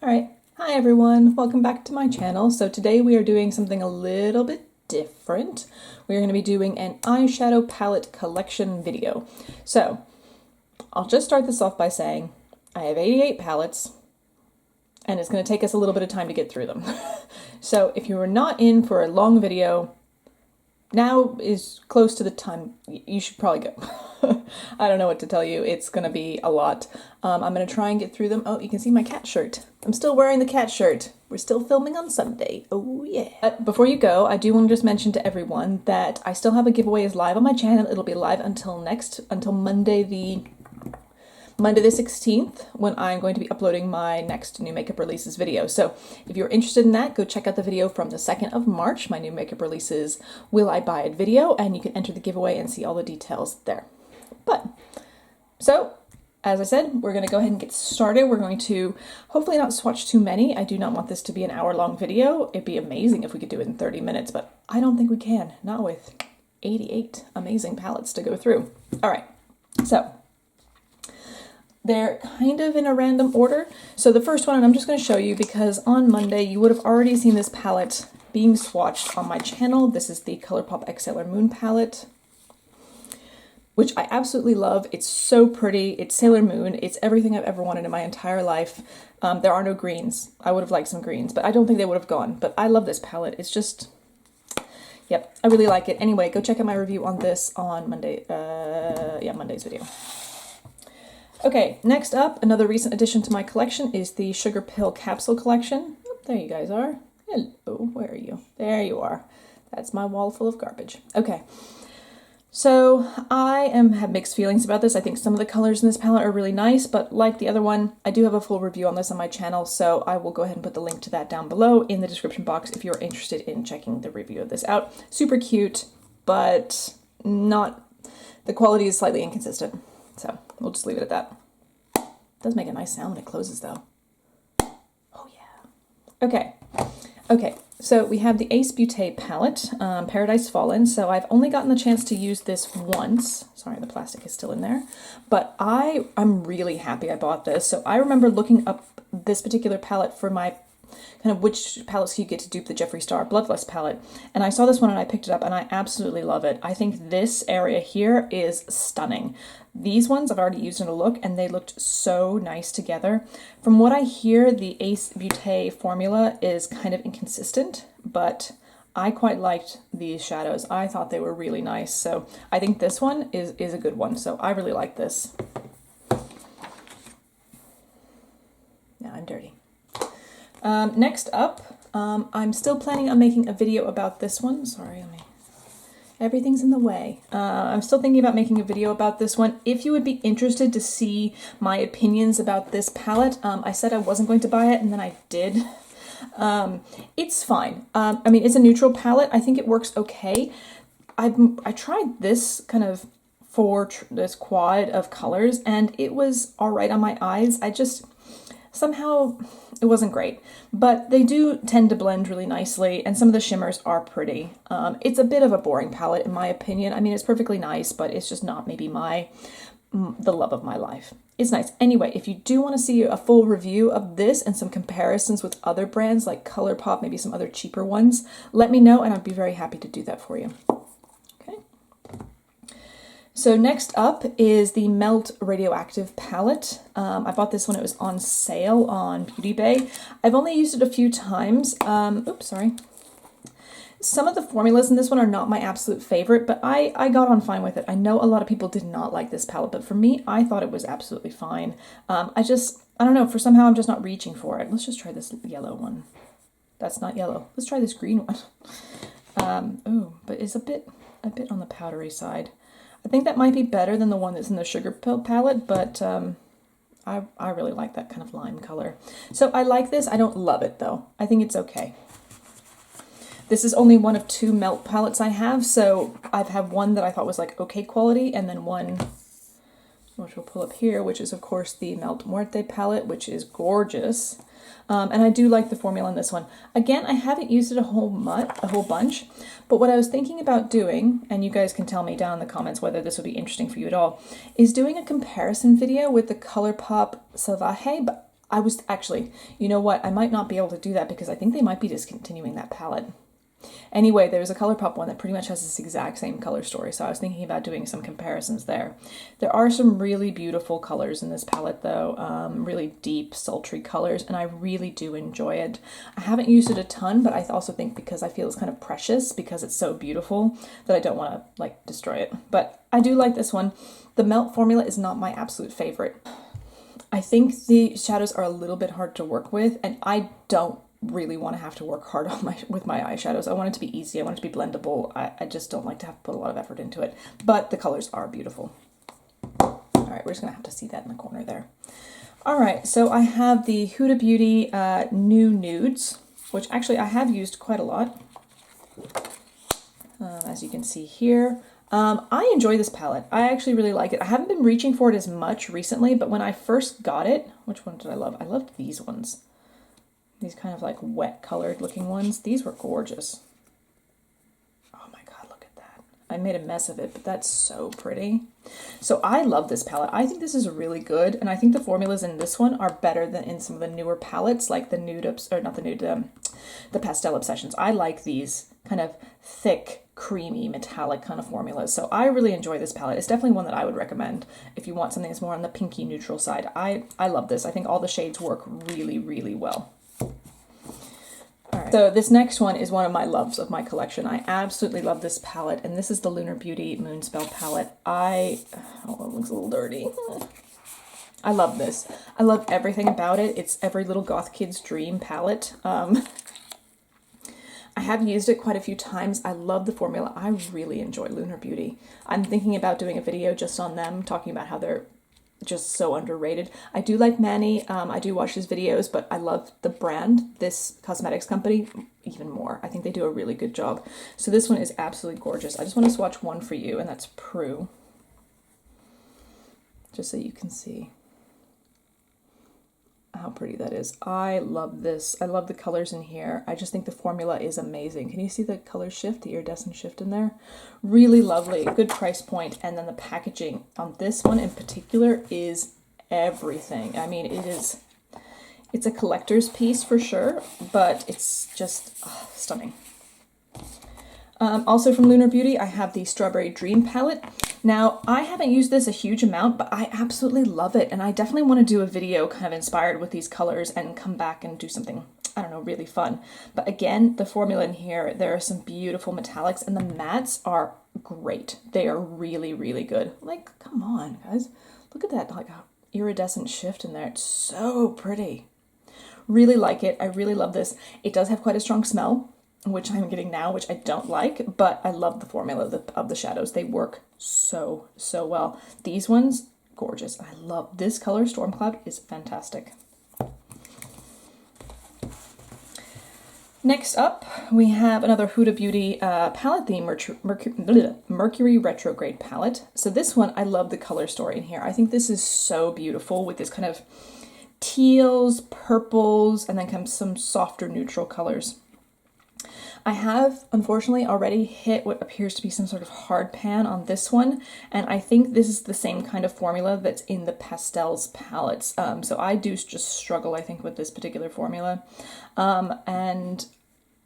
Alright, hi everyone, welcome back to my channel. So today we are doing something a little bit different. We're going to be doing an eyeshadow palette collection video. So I'll just start this off by saying I have 88 palettes and it's going to take us a little bit of time to get through them. So if you are not in for a long video, now is close to the time you should probably go. I don't know what to tell you. It's going to be a lot. I'm going to try and get through them. Oh, you can see my cat shirt. I'm still wearing the cat shirt. We're still filming on Sunday. Oh, yeah. But before you go, I do want to just mention to everyone that I still have a giveaway is live on my channel. It'll be live until Monday the 16th, when I'm going to be uploading my next new makeup releases video. So if you're interested in that, go check out the video from the 2nd of March, my new makeup releases Will I Buy It video, and you can enter the giveaway and see all the details there. So, as I said, we're going to go ahead and get started. We're going to hopefully not swatch too many. I do not want this to be an hour-long video. It'd be amazing if we could do it in 30 minutes, but I don't think we can, not with 88 amazing palettes to go through. All right, so they're kind of in a random order. So the first one, and I'm just going to show you because on Monday you would have already seen this palette being swatched on my channel. This is the Colourpop X Sailor Moon palette, which I absolutely love. It's so pretty. It's Sailor Moon. It's everything I've ever wanted in my entire life. There are no greens. I would have liked some greens, but I don't think they would have gone. But I love this palette. It's just, yep, I really like it. Anyway, go check out my review on this on Monday. Monday's video. Okay, next up, another recent addition to my collection is the SugarPill Capsule collection. Oh, there you guys are. Hello, where are you? There you are. That's my wall full of garbage. Okay. So I have mixed feelings about this. I think some of the colors in this palette are really nice, but like the other one, I do have a full review on this on my channel, so I will go ahead and put the link to that down below in the description box if you're interested in checking the review of this out. Super cute, but the quality is slightly inconsistent, so we'll just leave it at that. It does make a nice sound when it closes though. Oh yeah. Okay. So we have the Ace Beauté palette, Paradise Fallen. So I've only gotten the chance to use this once. Sorry, the plastic is still in there. But I'm really happy I bought this. So I remember looking up this particular palette for my kind of which palettes you get to dupe the Jeffree Star Bloodlust palette. And I saw this one and I picked it up and I absolutely love it. I think this area here is stunning. These ones I've already used in a look and they looked so nice together. From what I hear, the Ace Beauté formula is kind of inconsistent, but I quite liked these shadows. I thought they were really nice. So I think this one is a good one. So I really like this. Now I'm dirty. Next up, I'm still planning on making a video about this one. Sorry, everything's in the way. I'm still thinking about making a video about this one. If you would be interested to see my opinions about this palette, I said I wasn't going to buy it and then I did. It's fine. I mean, it's a neutral palette. I think it works okay. I tried this kind of for this quad of colors and it was all right on my eyes. Somehow it wasn't great, but they do tend to blend really nicely and some of the shimmers are pretty. It's a bit of a boring palette in my opinion. I mean, it's perfectly nice, but it's just not maybe the love of my life. It's nice. Anyway, if you do want to see a full review of this and some comparisons with other brands like Colourpop, maybe some other cheaper ones, let me know and I'd be very happy to do that for you. So next up is the Melt Radioactive palette. I bought this when it was on sale on Beauty Bay. I've only used it a few times. Oops, sorry. Some of the formulas in this one are not my absolute favorite, but I got on fine with it. I know a lot of people did not like this palette, but for me, I thought it was absolutely fine. I don't know, somehow I'm just not reaching for it. Let's just try this yellow one. That's not yellow. Let's try this green one. Oh, but it's a bit on the powdery side. I think that might be better than the one that's in the SugarPill palette, but I really like that kind of lime color. So I like this. I don't love it though. I think it's okay. This is only one of 2 Melt palettes I have, so I've had one that I thought was like okay quality and then one which we'll pull up here, which is of course the Melt Muerte palette, which is gorgeous. And I do like the formula in this one. Again, I haven't used it a whole bunch, but what I was thinking about doing, and you guys can tell me down in the comments whether this would be interesting for you at all, is doing a comparison video with the Colourpop Salvaje, but I was actually, you know what, I might not be able to do that because I think they might be discontinuing that palette. Anyway, there's a Colourpop one that pretty much has this exact same color story, so I was thinking about doing some comparisons there. There are some really beautiful colors in this palette though, really deep, sultry colors, and I really do enjoy it. I haven't used it a ton, but I also think because I feel it's kind of precious because it's so beautiful that I don't want to like destroy it. But I do like this one. The Melt formula is not my absolute favorite. I think the shadows are a little bit hard to work with, and I don't really want to have to work hard on with my eyeshadows. I want it to be easy. I want it to be blendable. I just don't like to have to put a lot of effort into it. But the colors are beautiful. All right, we're just going to have to see that in the corner there. All right, so I have the Huda Beauty New Nudes, which actually I have used quite a lot. As you can see here. I enjoy this palette. I actually really like it. I haven't been reaching for it as much recently, but when I first got it, which one did I love? I loved these ones. These kind of like wet colored looking ones. These were gorgeous. Oh my God, look at that. I made a mess of it, but that's so pretty. So I love this palette. I think this is really good. And I think the formulas in this one are better than in some of the newer palettes, like the Nude, or not the Nude, the Pastel Obsessions. I like these kind of thick, creamy, metallic kind of formulas. So I really enjoy this palette. It's definitely one that I would recommend if you want something that's more on the pinky neutral side. I love this. I think all the shades work really, really well. Alright, so this next one is one of my loves of my collection. I absolutely love this palette, and this is the Lunar Beauty Moonspell palette. Oh, it looks a little dirty. I love this. I love everything about it. It's every little goth kid's dream palette. I have used it quite a few times. I love the formula. I really enjoy Lunar Beauty. I'm thinking about doing a video just on them, talking about how they're just so underrated. I do like Manny. I do watch his videos, but I love the brand, this cosmetics company, even more. I think they do a really good job. So this one is absolutely gorgeous. I just want to swatch one for you, and that's Prue. Just so you can see how pretty that is. I love this. I love the colors in here. I just think the formula is amazing. Can you see the color shift, the iridescent shift in there? Really lovely, good price point. And then the packaging on this one in particular is everything. I mean, it's a collector's piece for sure, but it's just stunning. Also from Lunar Beauty, I have the Strawberry Dream palette. Now, I haven't used this a huge amount, but I absolutely love it. And I definitely want to do a video kind of inspired with these colors and come back and do something, I don't know, really fun. But again, the formula in here, there are some beautiful metallics, and the mattes are great. They are really, really good. Like, come on, guys. Look at that, like, iridescent shift in there. It's so pretty. Really like it. I really love this. It does have quite a strong smell, which I'm getting now, which I don't like, but I love the formula of the shadows. They work so, so well. These ones, gorgeous. I love this color. Storm Cloud is fantastic. Next up, we have another Huda Beauty palette, the Mercury Retrograde palette. So this one, I love the color story in here. I think this is so beautiful with this kind of teals, purples, and then comes some softer neutral colors. I have, unfortunately, already hit what appears to be some sort of hard pan on this one, and I think this is the same kind of formula that's in the Pastels palettes. So I do just struggle, I think, with this particular formula. And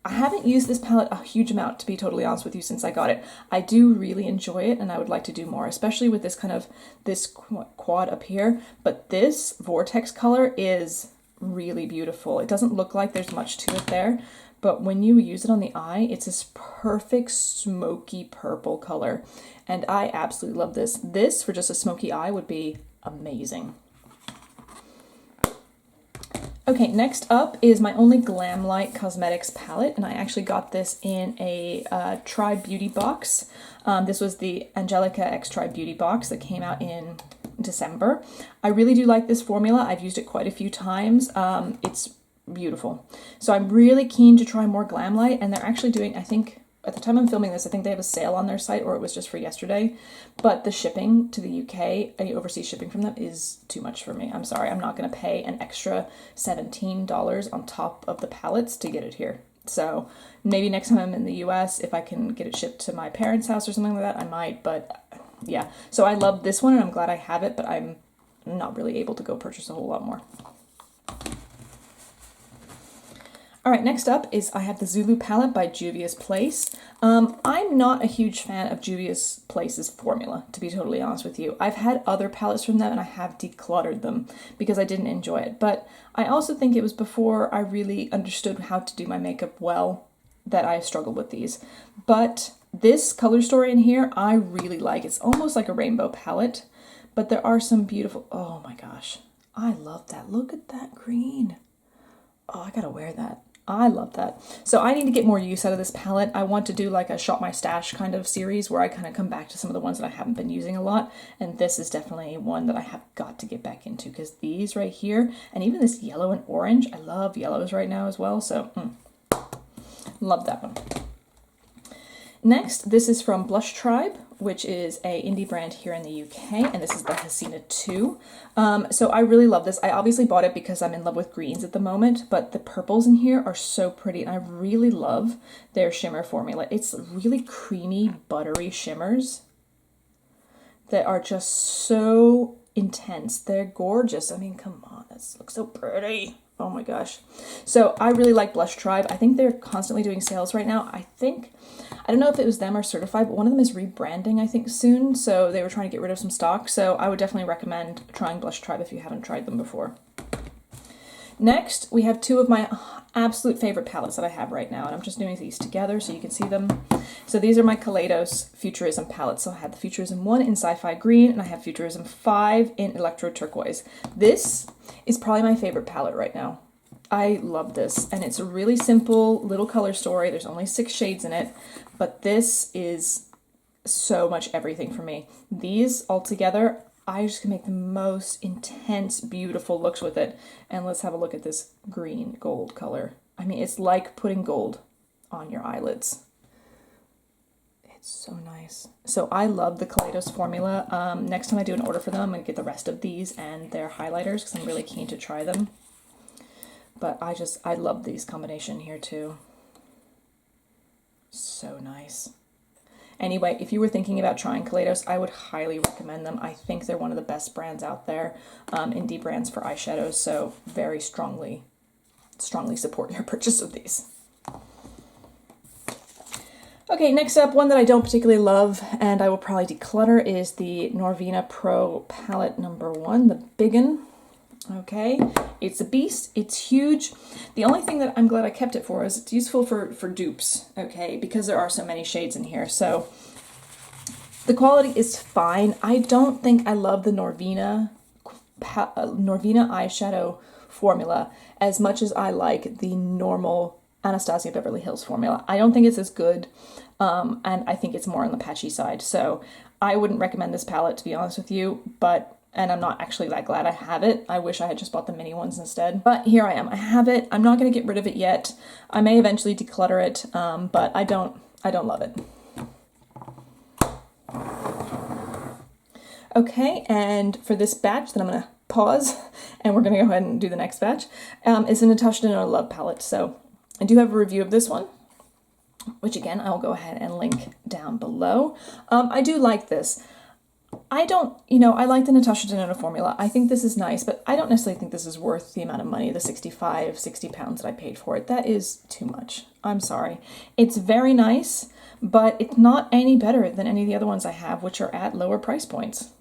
I haven't used this palette a huge amount, to be totally honest with you, since I got it. I do really enjoy it, and I would like to do more, especially with this kind of, this quad up here. But this Vortex color is really beautiful. It doesn't look like there's much to it there, but when you use it on the eye, it's this perfect smoky purple color. And I absolutely love this. This, for just a smoky eye, would be amazing. Okay, next up is my only Glamlight Cosmetics palette, and I actually got this in a Tribe Beauty box. This was the Angelica X Tribe Beauty box that came out in December. I really do like this formula. I've used it quite a few times. It's beautiful. So I'm really keen to try more Glamlight, and they're actually doing, I think, at the time I'm filming this, I think they have a sale on their site, or it was just for yesterday. But the shipping to the UK, any overseas shipping from them, is too much for me. I'm sorry, I'm not going to pay an extra $17 on top of the palettes to get it here. So maybe next time I'm in the US, if I can get it shipped to my parents' house or something like that, I might. But yeah, so I love this one and I'm glad I have it, but I'm not really able to go purchase a whole lot more. All right, next up is I have the Zulu palette by Juvia's Place. I'm not a huge fan of Juvia's Place's formula, to be totally honest with you. I've had other palettes from them and I have decluttered them because I didn't enjoy it. But I also think it was before I really understood how to do my makeup well that I struggled with these. But this color story in here, I really like. It's almost like a rainbow palette, but there are some beautiful, oh my gosh, I love that. Look at that green. Oh, I gotta wear that. I love that. So I need to get more use out of this palette. I want to do like a shop my stash kind of series where I kind of come back to some of the ones that I haven't been using a lot. And this is definitely one that I have got to get back into because these right here, and even this yellow and orange, I love yellows right now as well. So love that one. Next, this is from Blush Tribe, which is a indie brand here in the UK, and this is the Hasina 2. So I really love this. I obviously bought it because I'm in love with greens at the moment, but the purples in here are so pretty, and I really love their shimmer formula. It's really creamy, buttery shimmers that are just so intense. They're gorgeous. I mean, come on, this looks so pretty. Oh my gosh. So I really like Blush Tribe. I think they're constantly doing sales right now. I don't know if it was them or Certifeye, but one of them is rebranding, I think, soon. So they were trying to get rid of some stock. So I would definitely recommend trying Blush Tribe if you haven't tried them before. Next, we have two of my absolute favorite palettes that I have right now. And I'm just doing these together so you can see them. So these are my Kaleidos Futurism palettes. So I have the Futurism 1 in Sci-Fi Green, and I have Futurism 5 in Electro Turquoise. This is probably my favorite palette right now. I love this, and it's a really simple little color story. There's only 6 shades in it, but this is so much everything for me. These all together, I just can make the most intense, beautiful looks with it. And let's have a look at this green gold color. I mean, it's like putting gold on your eyelids. It's so nice. So I love the Kaleidos formula. Next time I do an order for them, I'm going to get the rest of these and their highlighters because I'm really keen to try them. But I love these combination here too. So nice. Anyway, if you were thinking about trying Kaleidos, I would highly recommend them. I think they're one of the best brands out there, indie brands for eyeshadows, so very strongly support your purchase of these. Okay, next up, one that I don't particularly love and I will probably declutter is the Norvina Pro palette number 1, the big one. Okay, it's a beast, it's huge. The only thing that I'm glad I kept it for is it's useful for dupes, okay, because there are so many shades in here. So the quality is fine. I don't think I love the Norvina eyeshadow formula as much as I like the normal Anastasia Beverly Hills formula. I don't think it's as good, and I think it's more on the patchy side. So I wouldn't recommend this palette, to be honest with you, and I'm not actually that glad I have it. I wish I had just bought the mini ones instead. But here I am. I have it. I'm not going to get rid of it yet. I may eventually declutter it, but I don't love it. Okay, and for this batch that I'm going to pause, and we're going to go ahead and do the next batch, is a Natasha Denona Love palette. So I do have a review of this one, which again, I'll go ahead and link down below. I do like this. I like the Natasha Denona formula. I think this is nice, but I don't necessarily think this is worth the amount of money, the 60 pounds that I paid for it. That is too much. I'm sorry. It's very nice, but it's not any better than any of the other ones I have, which are at lower price points.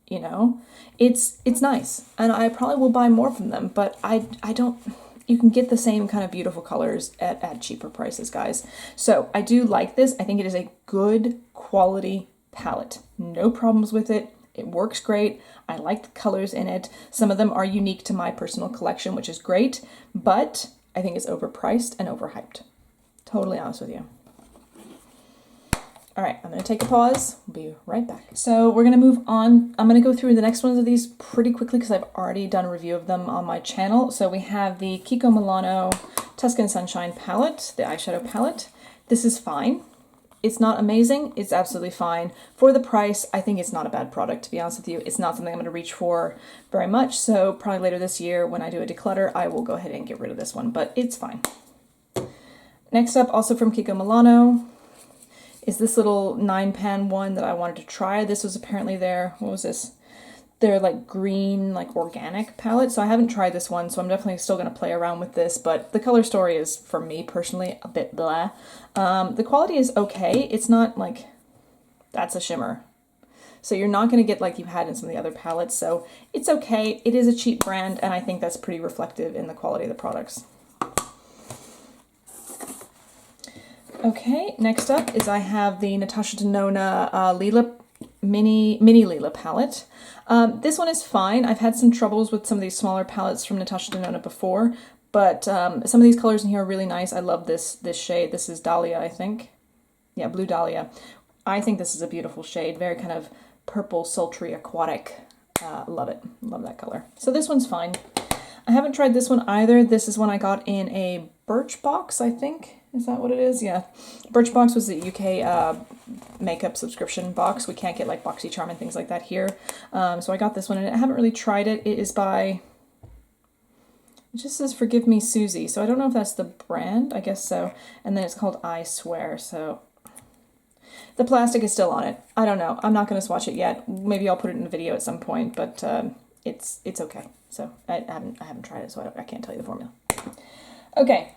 You know, it's nice, and I probably will buy more from them, but I don't, you can get the same kind of beautiful colors at cheaper prices, guys. So I do like this. I think it is a good quality palette. No problems with it. It works great. I like the colors in it. Some of them are unique to my personal collection, which is great, but I think it's overpriced and overhyped. Totally honest with you. All right, I'm going to take a pause. We'll be right back. So we're going to move on. I'm going to go through the next ones of these pretty quickly because I've already done a review of them on my channel. So we have the Kiko Milano Tuscan Sunshine palette, the eyeshadow palette. This is fine. It's not amazing. It's absolutely fine. For the price, I think it's not a bad product, to be honest with you. It's not something I'm going to reach for very much, so probably later this year when I do a declutter, I will go ahead and get rid of this one, but it's fine. Next up, also from Kiko Milano, is this little 9-pan one that I wanted to try. This was apparently their, what was this? Their like green, like organic palette. So I haven't tried this one, so I'm definitely still going to play around with this, but the color story is, for me personally, a bit blah. The quality is okay. It's not like, that's a shimmer. So you're not going to get like you've had in some of the other palettes, so it's okay. It is a cheap brand, and I think that's pretty reflective in the quality of the products. Okay, next up is I have the Natasha Denona Lila Mini Lila palette. This one is fine. I've had some troubles with some of these smaller palettes from Natasha Denona before, but some of these colors in here are really nice. I love this shade. This is Dahlia, I think. Yeah, Blue Dahlia. I think this is a beautiful shade. Very kind of purple, sultry, aquatic. Love it. Love that color. So this one's fine. I haven't tried this one either. This is one I got in a Birchbox, I think. Is that what it is? Yeah. Birchbox was the UK makeup subscription box. We can't get like BoxyCharm and things like that here. So I got this one, and I haven't really tried it. It is by, it just says Forgive Me Susie. So I don't know if that's the brand. I guess so. And then it's called I Swear. So the plastic is still on it. I don't know. I'm not going to swatch it yet. Maybe I'll put it in a video at some point, but it's okay. So I haven't tried it, so I can't tell you the formula. Okay.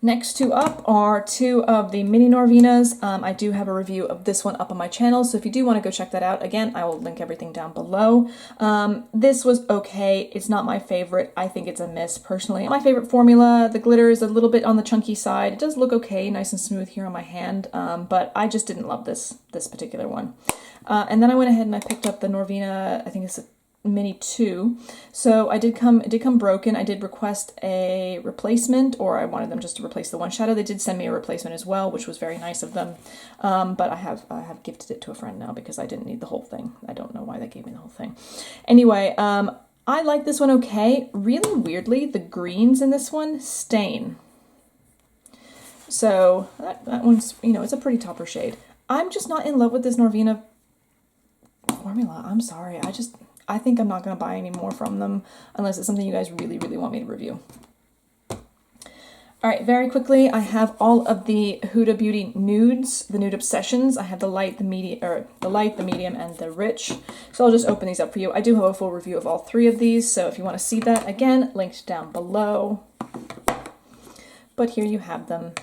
Next two up are two of the mini Norvinas. I do have a review of this one up on my channel, so if you do want to go check that out, again, I will link everything down below. This was okay. It's not my favorite. I think it's a miss, personally. My favorite formula, the glitter is a little bit on the chunky side. It does look okay, nice and smooth here on my hand, but I just didn't love this particular one. And then I went ahead and I picked up the Norvina, I think it's a Mini 2. So it did come broken. I did request a replacement, or I wanted them just to replace the one shadow. They did send me a replacement as well, which was very nice of them. But I have gifted it to a friend now because I didn't need the whole thing. I don't know why they gave me the whole thing. Anyway, I like this one okay. Really weirdly, the greens in this one stain. So that one's, you know, it's a pretty topper shade. I'm just not in love with this Norvina formula. I'm sorry. I think I'm not going to buy any more from them unless it's something you guys really, really want me to review. All right, very quickly, I have all of the Huda Beauty nudes, the Nude Obsessions. I have the light, the medium, and the rich. So I'll just open these up for you. I do have a full review of all three of these, so if you want to see that, again, linked down below. But here you have them.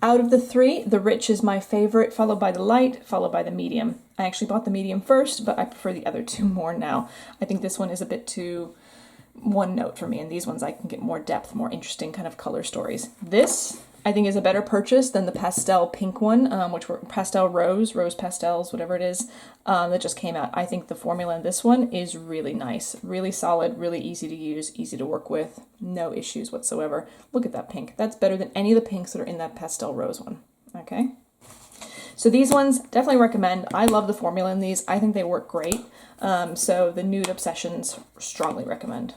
Out of the three, the rich is my favorite, followed by the light, followed by the medium. I actually bought the medium first, but I prefer the other two more now. I think this one is a bit too one note for me, and these ones I can get more depth, more interesting kind of color stories. This, I think, is a better purchase than the pastel pink one, which were pastel rose pastels, whatever it is, that just came out. I think the formula in this one is really nice, really solid, really easy to use, easy to work with, no issues whatsoever. Look at that pink. That's better than any of the pinks that are in that pastel rose one, okay? So these ones, definitely recommend. I love the formula in these. I think they work great. So the Nude Obsessions, strongly recommend.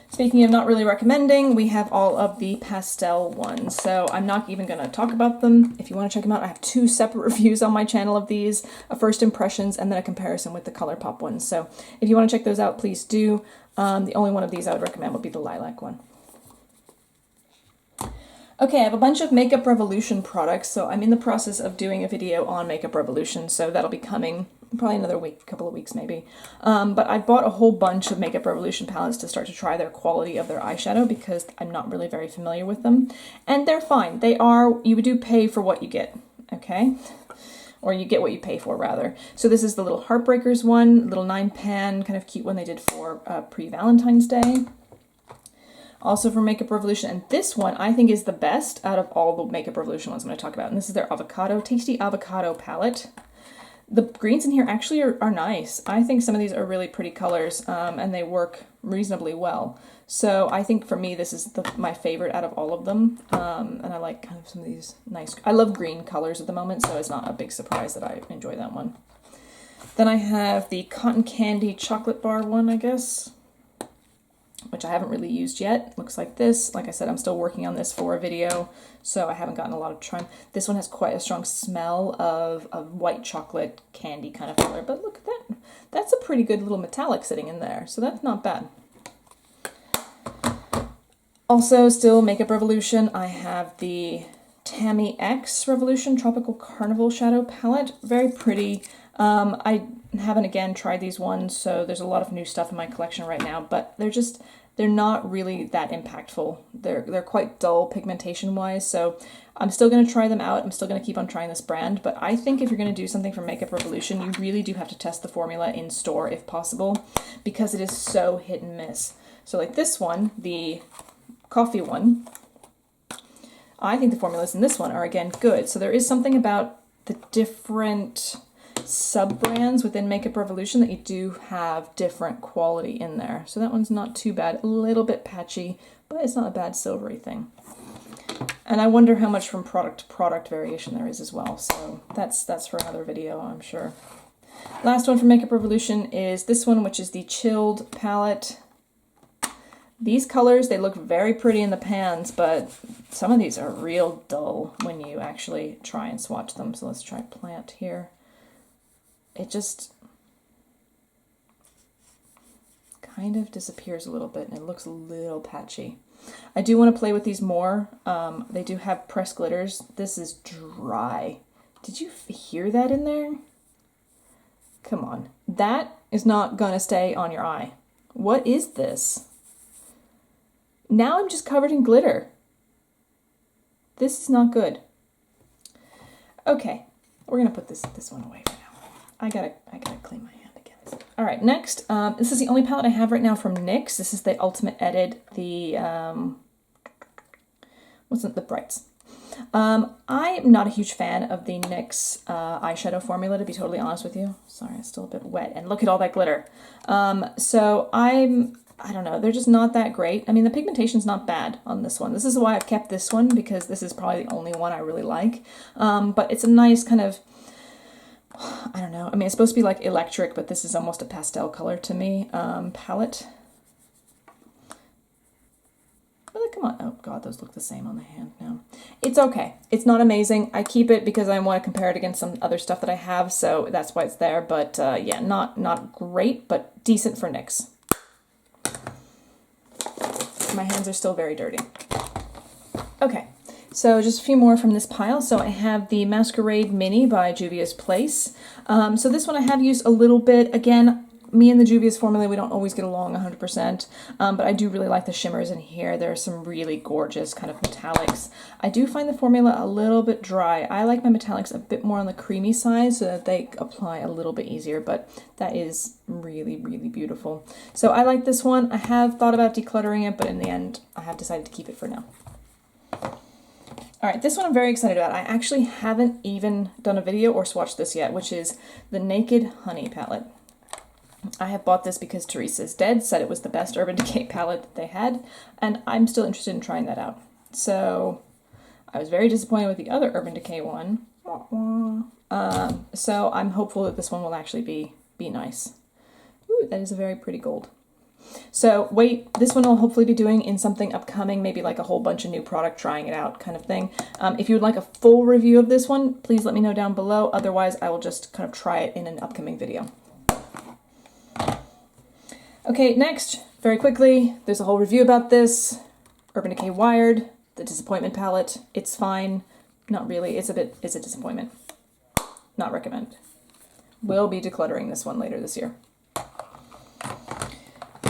Speaking of not really recommending, we have all of the pastel ones. So I'm not even going to talk about them. If you want to check them out, I have two separate reviews on my channel of these, a first impressions and then a comparison with the Colourpop ones. So if you want to check those out, please do. The only one of these I would recommend would be the lilac one. Okay, I have a bunch of Makeup Revolution products, so I'm in the process of doing a video on Makeup Revolution, so that'll be coming probably another week, couple of weeks maybe. But I bought a whole bunch of Makeup Revolution palettes to start to try their quality of their eyeshadow because I'm not really very familiar with them. And they're fine. They are, you do pay for what you get, okay? Or you get what you pay for, rather. So this is the little Heartbreakers one, little 9-pan, kind of cute one they did for pre-Valentine's Day. Also from Makeup Revolution, and this one I think is the best out of all the Makeup Revolution ones I'm going to talk about, and this is their Tasty Avocado palette. The greens in here actually are nice. I think some of these are really pretty colors, and they work reasonably well. So I think for me this is my favorite out of all of them, and I like kind of some of these nice, I love green colors at the moment, so it's not a big surprise that I enjoy that one. Then I have the Cotton Candy Chocolate Bar one, I guess. which I haven't really used yet. It looks like this. Like I said, I'm still working on this for a video, so I haven't gotten a lot of time. This one has quite a strong smell of white chocolate candy kind of color, but look at that. That's a pretty good little metallic sitting in there, so that's not bad. Also, still Makeup Revolution, I have the Tammy X Revolution Tropical Carnival Shadow Palette. Very pretty. I haven't, again, tried these ones, so there's a lot of new stuff in my collection right now, but they're not really that impactful. They're quite dull pigmentation-wise, so I'm still going to try them out. I'm still going to keep on trying this brand, but I think if you're going to do something for Makeup Revolution, you really do have to test the formula in store if possible, because it is so hit and miss. So like this one, the coffee one, I think the formulas in this one are, again, good. So there is something about the different sub-brands within Makeup Revolution that you do have different quality in there. So that one's not too bad. A little bit patchy, but it's not a bad silvery thing. And I wonder how much from product to product variation there is as well. So that's for another video, I'm sure. Last one from Makeup Revolution is this one, which is the Chilled palette. These colors, they look very pretty in the pans, but some of these are real dull when you actually try and swatch them. So let's try Plant here. It just kind of disappears a little bit and it looks a little patchy. I do want to play with these more. They do have pressed glitters. This is dry. Did you hear that in there? Come on. That is not going to stay on your eye. What is this? Now I'm just covered in glitter. This is not good. Okay, we're gonna put this one away for now. I gotta clean my hand again. All right, next, this is the only palette I have right now from NYX. This is the Ultimate Edit, the the Brights. I'm not a huge fan of the NYX eyeshadow formula, to be totally honest with you. Sorry, it's still a bit wet, and look at all that glitter. So I don't know, they're just not that great. I mean, the pigmentation's not bad on this one. This is why I've kept this one, because this is probably the only one I really like. But it's a nice kind of, I don't know, I mean, it's supposed to be like electric, but this is almost a pastel color to me, palette. Really, come on. Oh God, those look the same on the hand now. It's okay. It's not amazing. I keep it because I want to compare it against some other stuff that I have, so that's why it's there. But yeah, not great, but decent for NYX. My hands are still very dirty. Okay, so just a few more from this pile. So I have the Masquerade Mini by Juvia's Place. So this one I have used a little bit. Again, me and the Juvia's formula, we don't always get along 100%, but I do really like the shimmers in here. There are some really gorgeous kind of metallics. I do find the formula a little bit dry. I like my metallics a bit more on the creamy side so that they apply a little bit easier, but that is really, really beautiful. So I like this one. I have thought about decluttering it, but in the end, I have decided to keep it for now. All right, this one I'm very excited about. I actually haven't even done a video or swatched this yet, which is the Naked Honey palette. I have bought this because Teresa's Dead said it was the best Urban Decay palette that they had, and I'm still interested in trying that out. So I was very disappointed with the other Urban Decay one. So I'm hopeful that this one will actually be nice. Ooh, that is a very pretty gold. So wait, this one I'll hopefully be doing in something upcoming, maybe like a whole bunch of new product, trying it out kind of thing. If you would like a full review of this one, please let me know down below. Otherwise, I will just kind of try it in an upcoming video. Okay, next, very quickly, there's a whole review about this. Urban Decay Wired, the Disappointment palette. It's fine. Not really. It's a disappointment. Not recommend. We'll be decluttering this one later this year.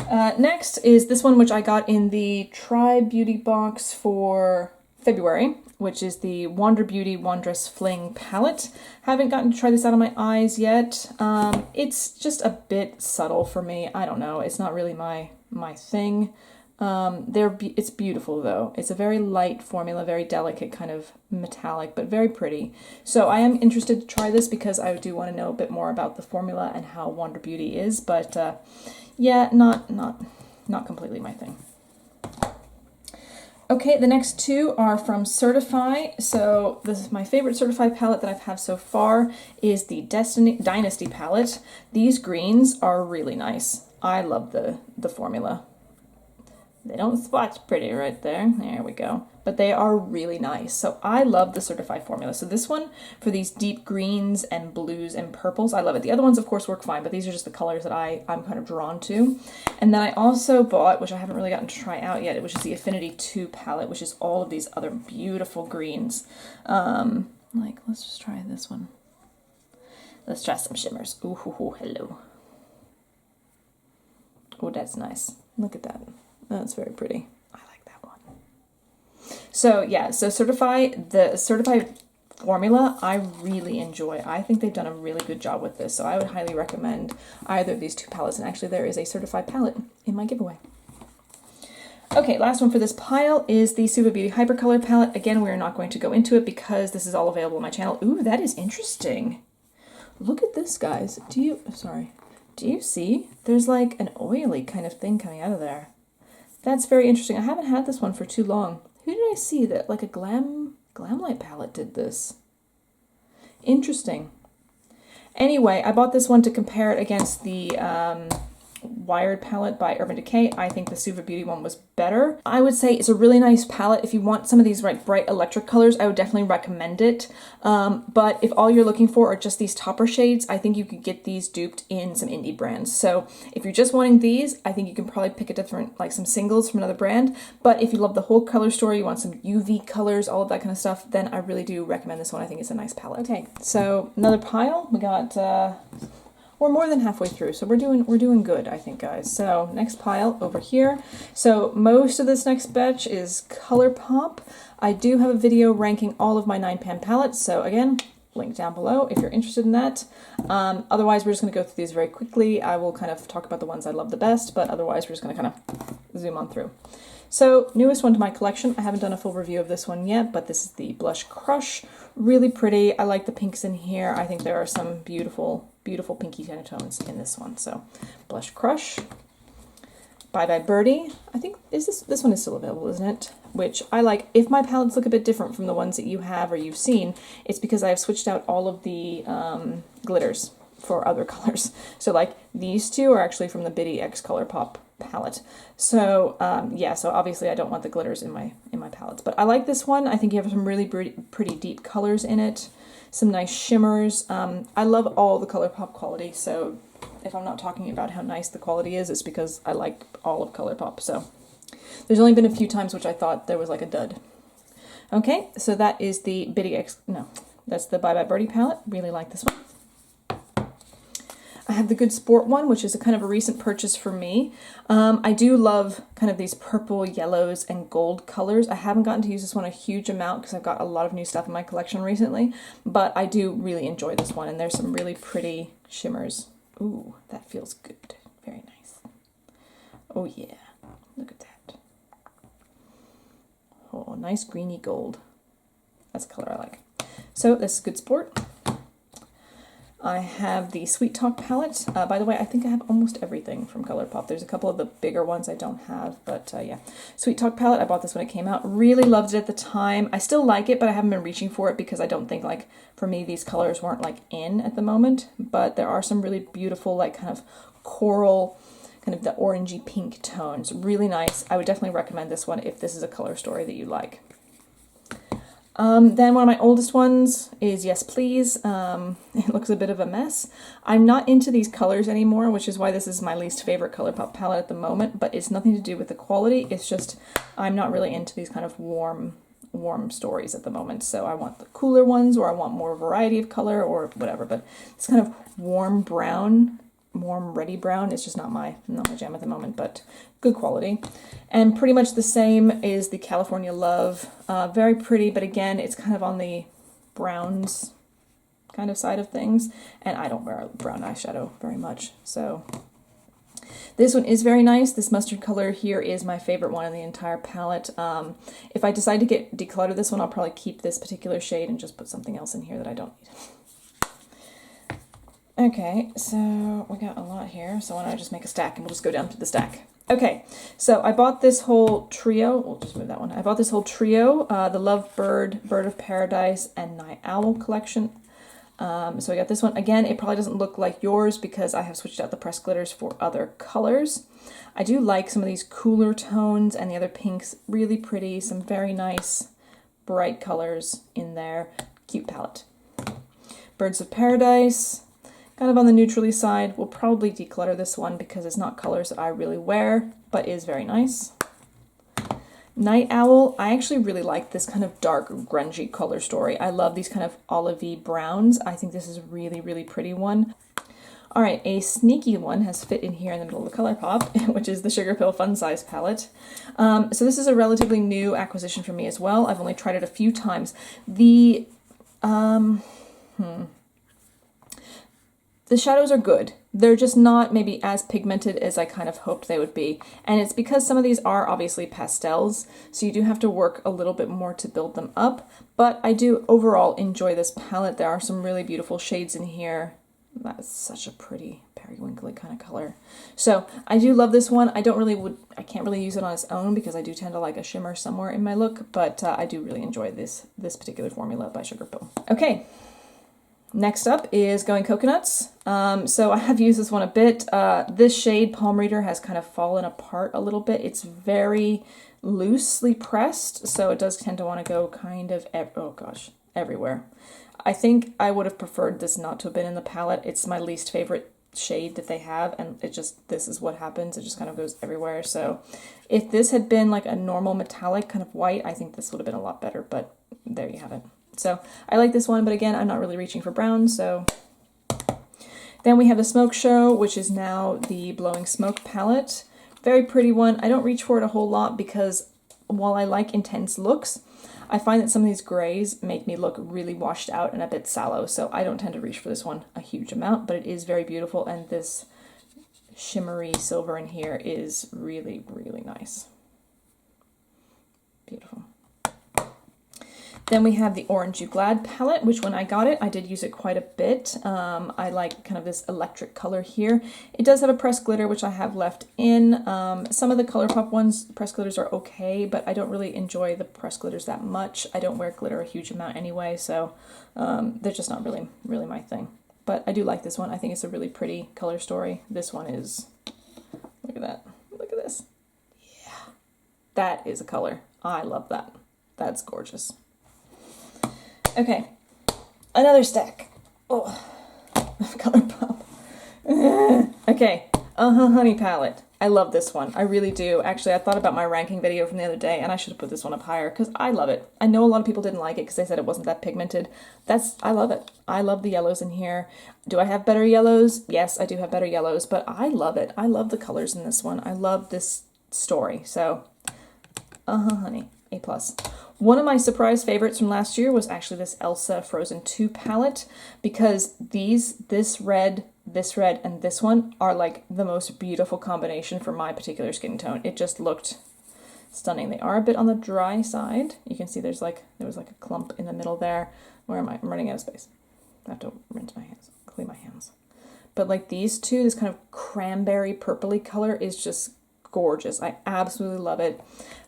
Next is this one, which I got in the Try Beauty box for February, which is the Wander Beauty Wondrous Fling palette. Haven't gotten to try this out on my eyes yet. It's just a bit subtle for me. I don't know. It's not really my thing. It's beautiful though. It's a very light formula, very delicate kind of metallic, but very pretty. So I am interested to try this because I do want to know a bit more about the formula and how Wander Beauty is, but yeah, not completely my thing. Okay, the next two are from Certifeye. So this is my favorite Certifeye palette that I've had so far is the Dynasty palette. These greens are really nice. I love the formula. They don't swatch pretty right there. There we go. But they are really nice. So I love the Certifeye formula. So this one, for these deep greens and blues and purples, I love it. The other ones, of course, work fine, but these are just the colors that I'm kind of drawn to. And then I also bought, which I haven't really gotten to try out yet, which is the Affinity 2 palette, which is all of these other beautiful greens. Like, let's just try this one. Let's try some shimmers. Ooh, hello. Oh, that's nice. Look at that. That's very pretty. I like that one. So yeah, so the Certifeye formula, I really enjoy. I think they've done a really good job with this. So I would highly recommend either of these two palettes. And actually there is a Certifeye palette in my giveaway. Okay, last one for this pile is the Suva Beauty Hypercolour palette. Again, we're not going to go into it because this is all available on my channel. Ooh, that is interesting. Look at this, guys. Do you see? There's like an oily kind of thing coming out of there. That's very interesting. I haven't had this one for too long. Who did I see that, like a Glamlight palette did this? Interesting. Anyway, I bought this one to compare it against the Wired palette by Urban Decay. I think the Suva Beauty one was better. I would say it's a really nice palette. If you want some of these like bright electric colors, I would definitely recommend it. But if all you're looking for are just these topper shades, I think you could get these duped in some indie brands. So if you're just wanting these, I think you can probably pick a different, like some singles from another brand. But if you love the whole color story, you want some UV colors, all of that kind of stuff, then I really do recommend this one. I think it's a nice palette. Okay, so another pile. We got we're more than halfway through, so we're doing good, I think, guys. So next pile over here. So most of this next batch is Colourpop. I do have a video ranking all of my 9pan palettes, so again, link down below if you're interested in that. Otherwise, we're just going to go through these very quickly. I will kind of talk about the ones I love the best, but otherwise we're just going to kind of zoom on through. So newest one to my collection. I haven't done a full review of this one yet, but this is the Blush Crush. Really pretty. I like the pinks in here. I think there are some beautiful pinky tones in this one. So Blush Crush. Bye Bye Birdie. I think this one is still available, isn't it? Which I like. If my palettes look a bit different from the ones that you have or you've seen, it's because I've switched out all of the glitters for other colors. So like these two are actually from the Biddy X Colourpop palette. So yeah, so obviously I don't want the glitters in my palettes, but I like this one. I think you have some really pretty deep colors in it, some nice shimmers. I love all the Colourpop quality, so if I'm not talking about how nice the quality is, it's because I like all of Colourpop. So there's only been a few times which I thought there was like a dud. Okay, so that is the Biddy X, no, that's the Bye Bye Birdie palette. Really like this one. I have the Good Sport one, which is a kind of a recent purchase for me. I do love kind of these purple, yellows, and gold colors. I haven't gotten to use this one a huge amount because I've got a lot of new stuff in my collection recently, but I do really enjoy this one, and there's some really pretty shimmers. Ooh, that feels good. Very nice. Oh yeah, look at that. Oh, nice greeny gold. That's a color I like. So this is Good Sport. I have the Sweet Talk palette. By the way, I think I have almost everything from Colourpop. There's a couple of the bigger ones I don't have, but yeah. Sweet Talk palette, I bought this when it came out. Really loved it at the time. I still like it, but I haven't been reaching for it because I don't think, like, for me, these colors weren't, like, in at the moment. But there are some really beautiful, like, kind of coral, kind of the orangey pink tones. Really nice. I would definitely recommend this one if this is a color story that you like. Then one of my oldest ones is Yes Please. It looks a bit of a mess. I'm not into these colors anymore, which is why this is my least favorite Colourpop palette at the moment, but it's nothing to do with the quality. It's just I'm not really into these kind of warm stories at the moment. So I want the cooler ones, or I want more variety of color, or whatever. But this kind of warm brown, warm reddy brown is just not my jam at the moment, but good quality. And pretty much the same is the California Love. Very pretty, but again, it's kind of on the browns kind of side of things, and I don't wear brown eyeshadow very much, so this one is very nice. This mustard color here is my favorite one in the entire palette. If I decide to declutter this one, I'll probably keep this particular shade and just put something else in here that I don't need. Okay, so we got a lot here, so why don't I just make a stack and we'll just go down to the stack. Okay, so I bought this whole trio, we'll just move that one. I bought this whole trio, the Lovebird, Bird of Paradise, and Night Owl collection. So I got this one. Again, it probably doesn't look like yours because I have switched out the pressed glitters for other colors. I do like some of these cooler tones and the other pinks. Really pretty. Some very nice bright colors in there. Cute palette. Birds of Paradise. Kind of on the neutrally side. We'll probably declutter this one because it's not colors that I really wear, but is very nice. Night Owl. I actually really like this kind of dark, grungy color story. I love these kind of olivey browns. I think this is a really, really pretty one. All right, a sneaky one has fit in here in the middle of the Colourpop, which is the SugarPill Fun Size palette. So this is a relatively new acquisition for me as well. I've only tried it a few times. The shadows are good. They're just not maybe as pigmented as I kind of hoped they would be. And it's because some of these are obviously pastels, so you do have to work a little bit more to build them up. But I do overall enjoy this palette. There are some really beautiful shades in here. That's such a pretty periwinkly kind of color. So I do love this one. I can't really use it on its own because I do tend to like a shimmer somewhere in my look, but I do really enjoy this particular formula by SugarPill. Okay. Next up is Going Coconuts. So I have used this one a bit. This shade, Palm Reader, has kind of fallen apart a little bit. It's very loosely pressed, so it does tend to want to go kind of, everywhere. I think I would have preferred this not to have been in the palette. It's my least favorite shade that they have, and this is what happens. It just kind of goes everywhere. So if this had been like a normal metallic kind of white, I think this would have been a lot better, but there you have it. So I like this one, but again, I'm not really reaching for brown, so. Then we have the Smoke Show, which is now the Blowing Smoke palette. Very pretty one. I don't reach for it a whole lot because while I like intense looks, I find that some of these grays make me look really washed out and a bit sallow, so I don't tend to reach for this one a huge amount, but it is very beautiful, and this shimmery silver in here is really, really nice. Beautiful. Then we have the Orange You Glad palette, which when I got it, I did use it quite a bit. I like kind of this electric color here. It does have a pressed glitter, which I have left in. Some of the Colourpop ones, pressed glitters are okay, but I don't really enjoy the pressed glitters that much. I don't wear glitter a huge amount anyway, so they're just not really my thing. But I do like this one. I think it's a really pretty color story. This one is, look at that. Look at this. Yeah, that is a color. I love that. That's gorgeous. Okay, another stack. Oh, Colourpop. Okay, Honey palette. I love this one. I really do. Actually, I thought about my ranking video from the other day, and I should have put this one up higher because I love it. I know a lot of people didn't like it because they said it wasn't that pigmented. I love it. I love the yellows in here. Do I have better yellows? Yes, I do have better yellows, but I love it. I love the colors in this one. I love this story. So, Honey, A+. One of my surprise favorites from last year was actually this Elsa Frozen 2 palette because this red, and this one are like the most beautiful combination for my particular skin tone. It just looked stunning. They are a bit on the dry side. You can see there was like a clump in the middle there. Where am I? I'm running out of space. I have to rinse my hands, clean my hands. But like these two, this kind of cranberry purpley color is just gorgeous. I absolutely love it.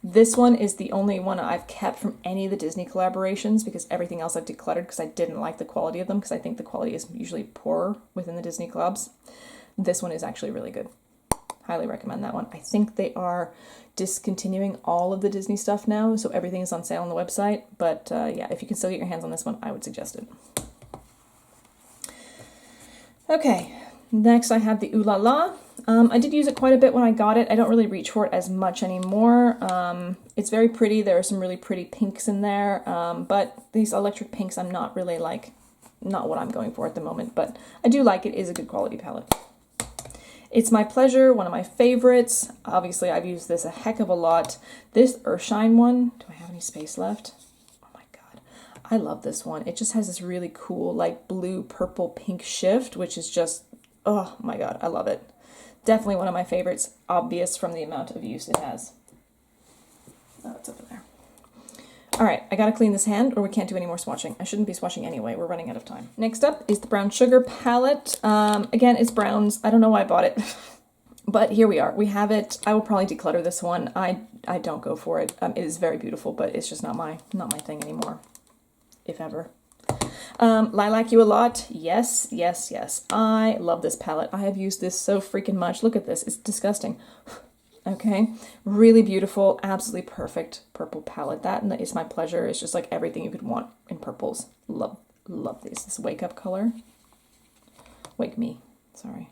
This one is the only one I've kept from any of the Disney collaborations because everything else I've decluttered because I didn't like the quality of them because I think the quality is usually poorer within the Disney collabs. This one is actually really good. Highly recommend that one. I think they are discontinuing all of the Disney stuff now, so everything is on sale on the website. But yeah, if you can still get your hands on this one, I would suggest it. Okay, next I have the Ooh La La. I did use it quite a bit when I got it. I don't really reach for it as much anymore. It's very pretty. There are some really pretty pinks in there, but these electric pinks I'm not really not what I'm going for at the moment, but I do like it. It is a good quality palette. It's My Pleasure, one of my favorites. Obviously, I've used this a heck of a lot. This Earthshine one, do I have any space left? Oh my god. I love this one. It just has this really cool, like, blue, purple, pink shift, which is just, oh my god, I love it. Definitely one of my favorites, obvious from the amount of use it has. Oh, it's over there. All right, I gotta clean this hand or we can't do any more swatching. I shouldn't be swatching anyway, we're running out of time. Next up is the Brown Sugar palette. Again, it's browns. I don't know why I bought it, but here we are. We have it. I will probably declutter this one. I don't go for it. It is very beautiful, but it's just not my thing anymore, if ever. Lilac You a Lot. Yes, yes, yes. I love this palette. I have used this so freaking much. Look at this. It's disgusting. Okay. Really beautiful. Absolutely perfect purple palette. That and It's My Pleasure. It's just like everything you could want in purples. Love, love these. This Wake Up color. Wake Me. Sorry.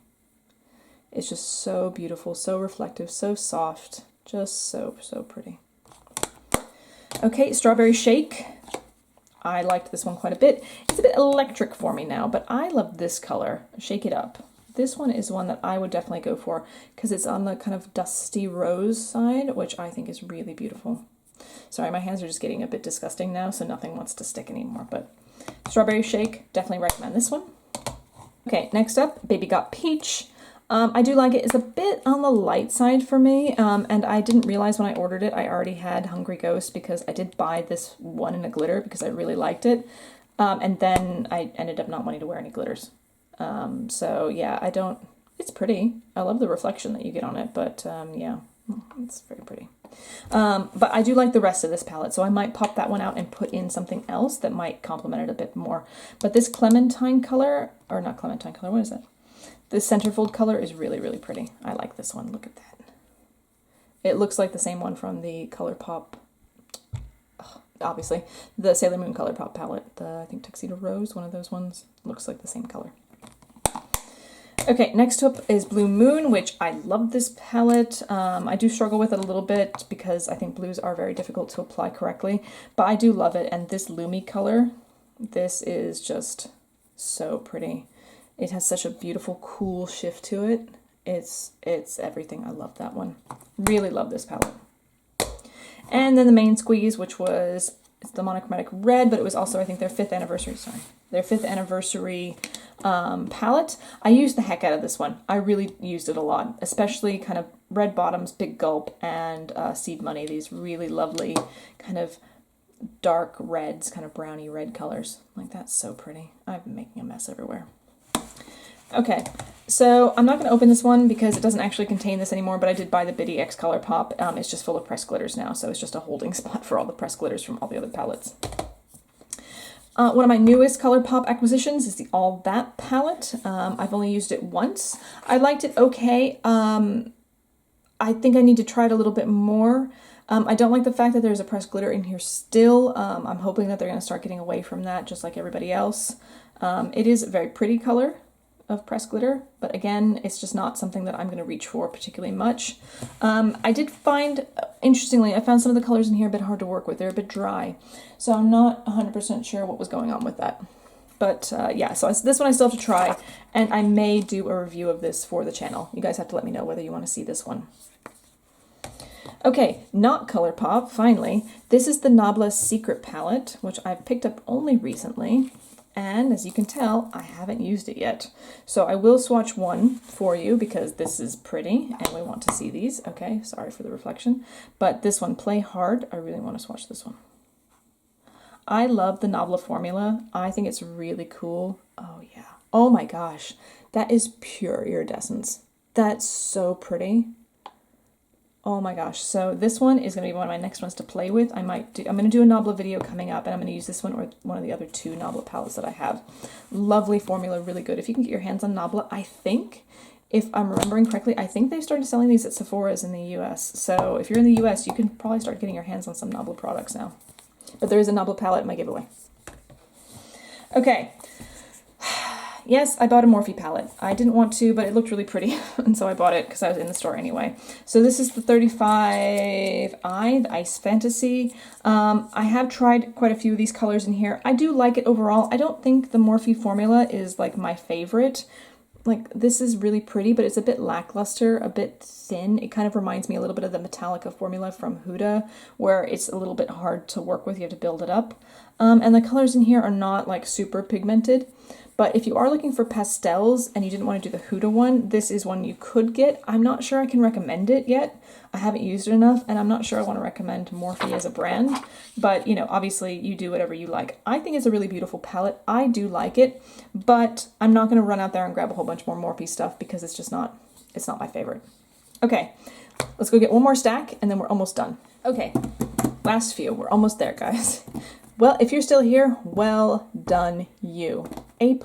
It's just so beautiful, so reflective, so soft. Just so, so pretty. Okay, Strawberry Shake. I liked this one quite a bit. It's a bit electric for me now, but I love this color, Shake It Up. This one is one that I would definitely go for because it's on the kind of dusty rose side, which I think is really beautiful. Sorry, my hands are just getting a bit disgusting now, so nothing wants to stick anymore, but Strawberry Shake, definitely recommend this one. Okay, next up, Baby Got Peach. I do like it. It's a bit on the light side for me, and I didn't realize when I ordered it I already had Hungry Ghost because I did buy this one in a glitter because I really liked it, and then I ended up not wanting to wear any glitters. So yeah, it's pretty. I love the reflection that you get on it, but yeah, it's very pretty. But I do like the rest of this palette, so I might pop that one out and put in something else that might complement it a bit more. But this Clementine color, or not Clementine color, what is that? This centerfold color is really, really pretty. I like this one. Look at that. It looks like the same one from the Colourpop, obviously, the Sailor Moon Colourpop palette. I think Tuxedo Rose, one of those ones. Looks like the same color. Okay, next up is Blue Moon, which I love this palette. I do struggle with it a little bit because I think blues are very difficult to apply correctly, but I do love it. And this Lumi color, this is just so pretty. It has such a beautiful, cool shift to it. It's everything. I love that one. Really love this palette. And then the Main Squeeze, which was, it's the monochromatic red, but it was also, I think, their 5th anniversary, their 5th anniversary palette. I used the heck out of this one. I really used it a lot, especially kind of Red Bottoms, Big Gulp, and Seed Money. These really lovely kind of dark reds, kind of browny red colors. Like, that's so pretty. I'm making a mess everywhere. Okay, so I'm not going to open this one because it doesn't actually contain this anymore, but I did buy the Biddy X Colourpop. It's just full of pressed glitters now, so it's just a holding spot for all the pressed glitters from all the other palettes. One of my newest Colourpop acquisitions is the All That palette. I've only used it once. I liked it okay. I think I need to try it a little bit more. I don't like the fact that there's a pressed glitter in here still. I'm hoping that they're going to start getting away from that just like everybody else. It is a very pretty color of pressed glitter, but again, it's just not something that I'm going to reach for particularly much. I did find, interestingly, I found some of the colors in here a bit hard to work with. They're a bit dry, so I'm not 100% sure what was going on with that. But yeah, so this one I still have to try, and I may do a review of this for the channel. You guys have to let me know whether you want to see this one. Okay, not Colourpop, finally. This is the Nabula Secret palette, which I've picked up only recently. And as you can tell, I haven't used it yet. So I will swatch one for you because this is pretty and we want to see these. Okay, sorry for the reflection. But this one, Play Hard, I really want to swatch this one. I love the Nabula formula. I think it's really cool. Oh yeah. Oh my gosh. That is pure iridescence. That's so pretty. Oh my gosh. So this one is going to be one of my next ones to play with. I'm going to do a Nabula video coming up, and I'm going to use this one or one of the other 2 Nabula palettes that I have. Lovely formula, really good. If you can get your hands on Nabula, I think, if I'm remembering correctly, I think they started selling these at Sephora's in the US. So if you're in the US, you can probably start getting your hands on some Nabula products now. But there is a Nabula palette in my giveaway. Okay. Yes, I bought a Morphe palette. I didn't want to, but it looked really pretty, and so I bought it because I was in the store anyway. So this is the 35i, the Ice Fantasy. I have tried quite a few of these colors in here. I do like it overall. I don't think the Morphe formula is like my favorite. Like, this is really pretty, but it's a bit lackluster, a bit thin. It kind of reminds me a little bit of the Metallica formula from Huda, where it's a little bit hard to work with. You have to build it up. And the colors in here are not like super pigmented. But if you are looking for pastels and you didn't want to do the Huda one, this is one you could get. I'm not sure I can recommend it yet. I haven't used it enough, and I'm not sure I want to recommend Morphe as a brand. But, you know, obviously you do whatever you like. I think it's a really beautiful palette. I do like it, but I'm not going to run out there and grab a whole bunch more Morphe stuff because it's just not, it's not my favorite. Okay, let's go get one more stack and then we're almost done. Okay, last few. We're almost there, guys. Well, if you're still here, well done you. A+,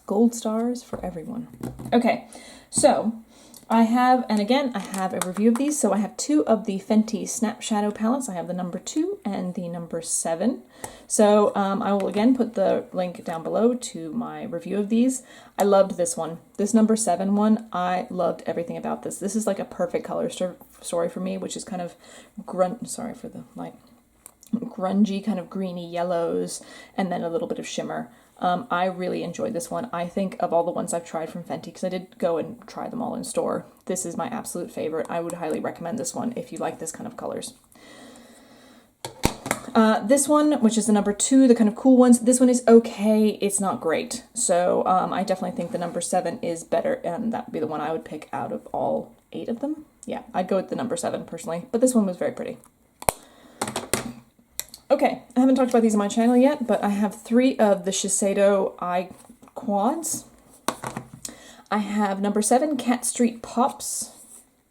gold stars for everyone. Okay, so I have, and again, I have a review of these. So I have 2 of the Fenty Snap Shadow palettes. I have the number 2 and the number 7. So I will again put the link down below to my review of these. I loved this one. This number 7 one, I loved everything about this. This is like a perfect color story for me, which is kind of sorry for the light. Grungy, kind of greeny yellows, and then a little bit of shimmer. I really enjoyed this one. I think of all the ones I've tried from Fenty, because I did go and try them all in store, this is my absolute favorite. I would highly recommend this one if you like this kind of colors. This one, which is the number 2, the kind of cool ones, this one is okay. It's not great. So I definitely think the number 7 is better, and that would be the one I would pick out of all 8 of them. Yeah, I'd go with the number 7 personally, but this one was very pretty. Okay, I haven't talked about these on my channel yet, but I have 3 of the Shiseido Eye Quads. I have number 7, Cat Street Pops,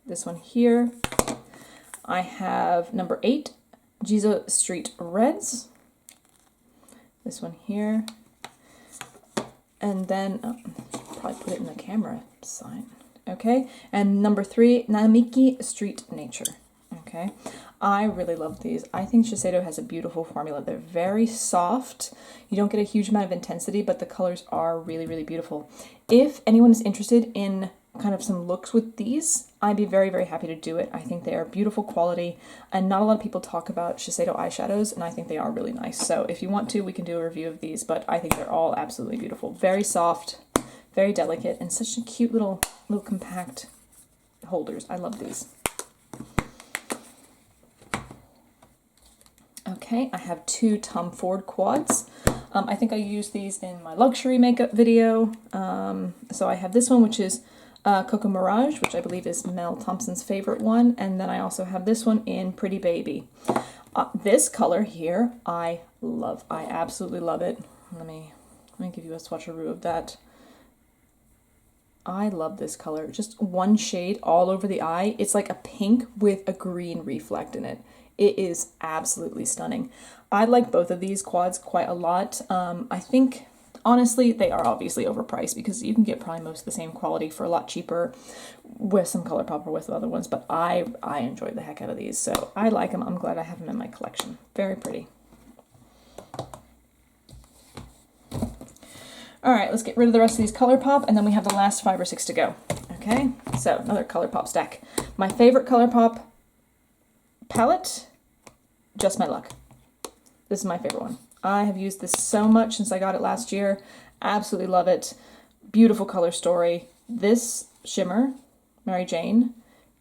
this one here. I have number 8, Jizo Street Reds, this one here. And then, probably put it in the camera side. Okay, and number 3, Namiki Street Nature. Okay, I really love these. I think Shiseido has a beautiful formula. They're very soft. You don't get a huge amount of intensity, but the colors are really, really beautiful. If anyone is interested in kind of some looks with these, I'd be very, very happy to do it. I think they are beautiful quality, and not a lot of people talk about Shiseido eyeshadows, and I think they are really nice. So if you want to, we can do a review of these, but I think they're all absolutely beautiful. Very soft, very delicate, and such a cute little compact holders. I love these. Okay, I have 2 Tom Ford quads. I think I used these in my luxury makeup video. So I have this one, which is Coco Mirage, which I believe is Mel Thompson's favorite one. And then I also have this one in Pretty Baby. This color here, I love. I absolutely love it. Let me give you a swatcheroo of that. I love this color. Just one shade all over the eye. It's like a pink with a green reflect in it. It is absolutely stunning. I like both of these quads quite a lot. I think, honestly, they are obviously overpriced because you can get probably most of the same quality for a lot cheaper with some Colourpop or with other ones, but I enjoy the heck out of these, so I like them. I'm glad I have them in my collection. Very pretty. All right, let's get rid of the rest of these Colourpop, and then we have the last 5 or 6 to go. Okay, so another Colourpop stack. My favorite Colourpop palette, Just My Luck. This is my favorite one. I have used this so much since I got it last year. Absolutely love it. Beautiful color story. This shimmer, Mary Jane,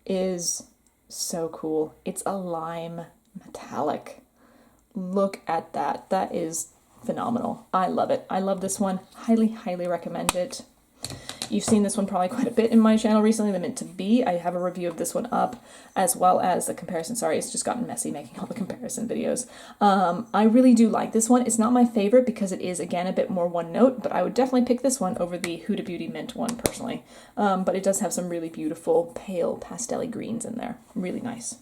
is so cool. It's a lime metallic. Look at that. That is phenomenal. I love it. I love this one. Highly, highly recommend it. You've seen this one probably quite a bit in my channel recently, the Mint to Be. I have a review of this one up, as well as a comparison. Sorry, it's just gotten messy making all the comparison videos. I really do like this one. It's not my favorite because it is, again, a bit more one note, but I would definitely pick this one over the Huda Beauty Mint one, personally. But it does have some really beautiful, pale, pastel-y greens in there. Really nice.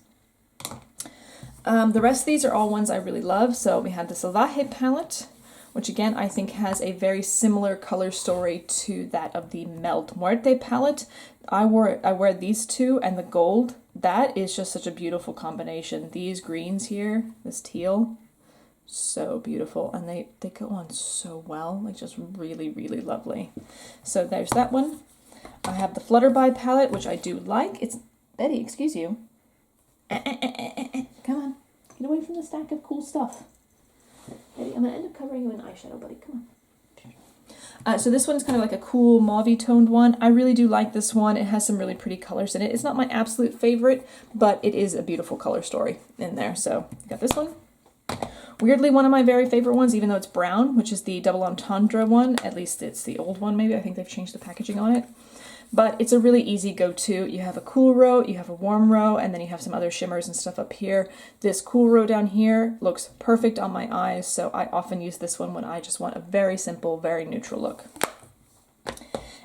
The rest of these are all ones I really love. So we have the Salvaje palette, which again I think has a very similar color story to that of the Melt Muerte palette. I wear these 2 and the gold. That is just such a beautiful combination. These greens here, this teal, so beautiful, and they go on so well, like just really, really lovely. So there's that one. I have the Flutterby palette, which I do like. It's, Betty, excuse you. Come on, get away from the stack of cool stuff. Eddie, I'm going to end up covering you in eyeshadow, buddy. Come on. So this one's kind of like a cool mauve toned one. I really do like this one. It has some really pretty colors in it. It's not my absolute favorite, but it is a beautiful color story in there. So got this one. Weirdly, one of my very favorite ones, even though it's brown, which is the Double Entendre one. At least it's the old one, maybe. I think they've changed the packaging on it. But it's a really easy go-to. You have a cool row, you have a warm row, and then you have some other shimmers and stuff up here. This cool row down here looks perfect on my eyes, so I often use this one when I just want a very simple, very neutral look.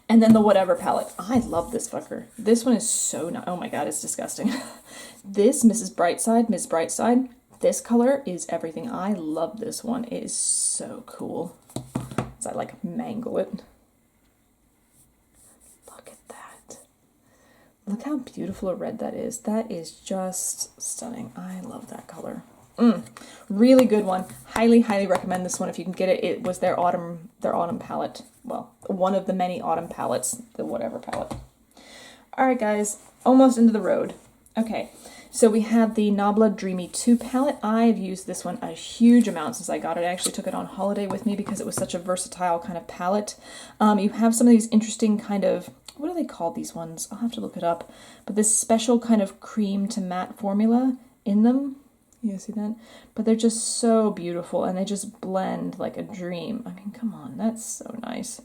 And then the Whatever palette. I love this fucker. This one is so nice. Oh my god, it's disgusting. This Ms. Brightside, This color is everything. I love this one. It is so cool. As I like mangle it. Look at that. Look how beautiful a red that is. That is just stunning. I love that color. Really good one. Highly, highly recommend this one if you can get it. It was their autumn palette. Well, one of the many autumn palettes, the whatever palette. All right, guys, almost into the road. Okay, so we have the Nabula Dreamy 2 palette. I've used this one a huge amount since I got it. I actually took it on holiday with me because it was such a versatile kind of palette. You have some of these interesting kind of, what are they called, these ones? I'll have to look it up. But this special kind of cream to matte formula in them. You guys see that? But they're just so beautiful and they just blend like a dream. I mean, come on, that's so nice.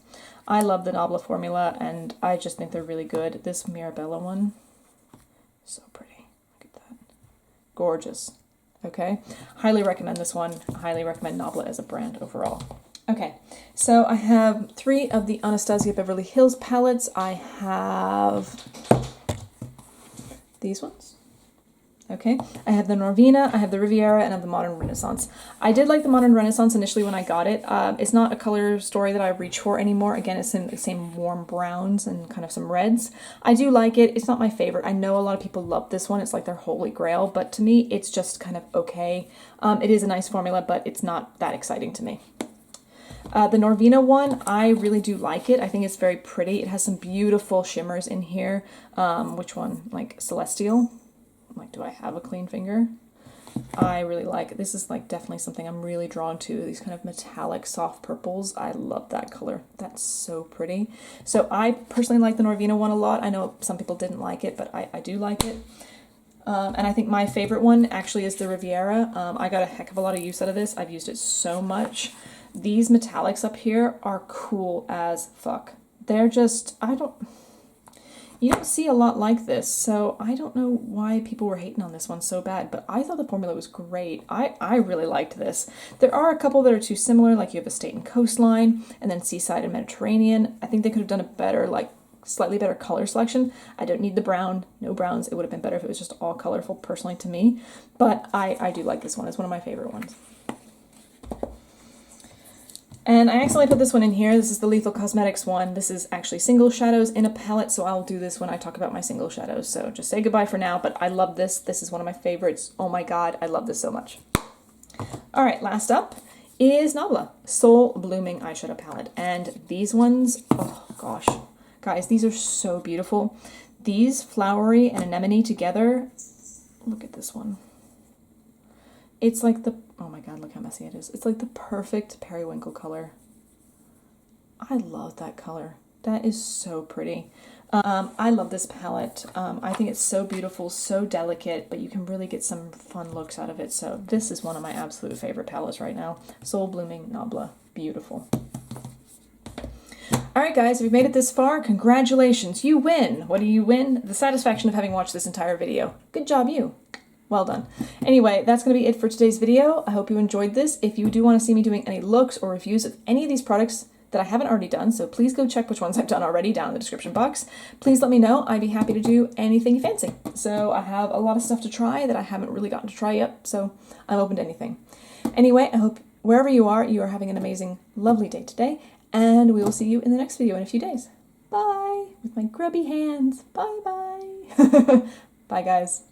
I love the Nabula formula and I just think they're really good. This Mirabella one, so pretty. Look at that. Gorgeous. Okay, highly recommend this one. Highly recommend Nabula as a brand overall. Okay, so I have 3 of the Anastasia Beverly Hills palettes. I have these ones. Okay, I have the Norvina, I have the Riviera, and I have the Modern Renaissance. I did like the Modern Renaissance initially when I got it. It's not a color story that I reach for anymore. Again, it's in the same warm browns and kind of some reds. I do like it. It's not my favorite. I know a lot of people love this one. It's like their holy grail, but to me, it's just kind of okay. It is a nice formula, but it's not that exciting to me. The Norvina one, I really do like it. I think it's very pretty. It has some beautiful shimmers in here. Which one? Like Celestial? Like, do I have a clean finger? I really like it. This is like definitely something I'm really drawn to. These kind of metallic soft purples. I love that color. That's so pretty. So I personally like the Norvina one a lot. I know some people didn't like it, but I do like it. And I think my favorite one actually is the Riviera. I got a heck of a lot of use out of this. I've used it so much. These metallics up here are cool as fuck. They're just, you don't see a lot like this, so I don't know why people were hating on this one so bad, but I thought the formula was great. I really liked this. There are a couple that are too similar, like you have Estate and Coastline, and then Seaside and Mediterranean. I think they could have done a better, like, slightly better color selection. I don't need the brown, no browns. It would have been better if it was just all colorful, personally, to me. But I do like this one. It's one of my favorite ones. And I accidentally put this one in here. This is the Lethal Cosmetics one. This is actually single shadows in a palette, so I'll do this when I talk about my single shadows. So just say goodbye for now, but I love this. This is one of my favorites. Oh my god, I love this so much. All right, last up is Nabula Soul Blooming Eyeshadow Palette. And these ones, oh gosh. Guys, these are so beautiful. These flowery and anemone together, look at this one. It's like the, oh my god, look how messy it is. It's like the perfect periwinkle color. I love that color. That is so pretty. I love this palette. I think it's so beautiful, so delicate, but you can really get some fun looks out of it. So this is one of my absolute favorite palettes right now. Soul Blooming Nabula. Beautiful. Alright guys, if you've made it this far, congratulations, you win! What do you win? The satisfaction of having watched this entire video. Good job, you. Well done. Anyway, that's going to be it for today's video. I hope you enjoyed this. If you do want to see me doing any looks or reviews of any of these products that I haven't already done, so please go check which ones I've done already down in the description box. Please let me know. I'd be happy to do anything you fancy. So I have a lot of stuff to try that I haven't really gotten to try yet, so I'm open to anything. Anyway, I hope wherever you are having an amazing, lovely day today, and we will see you in the next video in a few days. Bye! With my grubby hands. Bye-bye. Bye, guys.